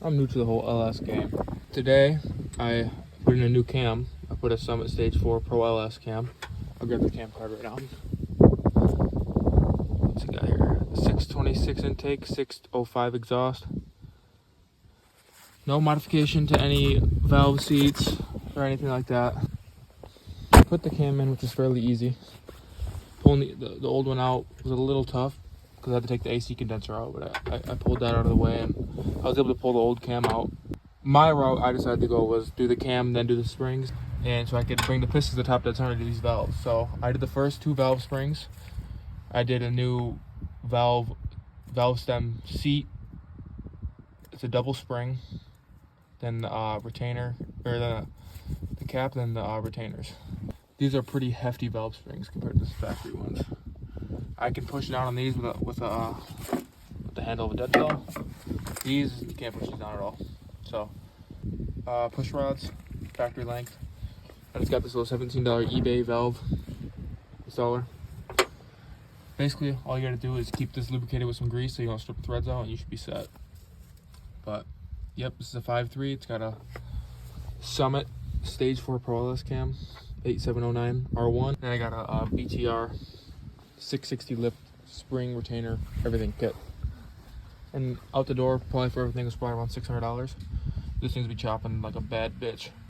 I'm new to the whole LS game. Today, I put in a new cam. I put a Summit Stage 4 Pro LS cam. I'll grab the cam card right now. What's it got here? 626 intake, 605 exhaust. No modification to any valve seats or anything like that. Put the cam in, which is fairly easy. Pulling the old one out was a little tough because I had to take the AC condenser out, but I pulled that out of the way and I was able to pull the old cam out. My route I decided to go was do the cam, then do the springs, and so I could bring the pistons to the top to turn to these valves. So I did the first two valve springs. I did a new valve stem seat. It's a double spring. Then the retainer, or the cap, then the retainers. These are pretty hefty valve springs compared to the factory ones. I can push down on these with the handle of a dead bell. These, you can't push these down at all. So, push rods, factory length. I just got this little $17 eBay valve installer. Basically, all you gotta do is keep this lubricated with some grease so you don't strip the threads out and you should be set. But, yep, this is a 5.3. It's got a Summit Stage 4 Pro LS cam, 8709 R1. And I got a BTR 660 lip spring retainer, everything kit. And out the door, probably for everything, was probably around $600. This thing's be chopping like a bad bitch.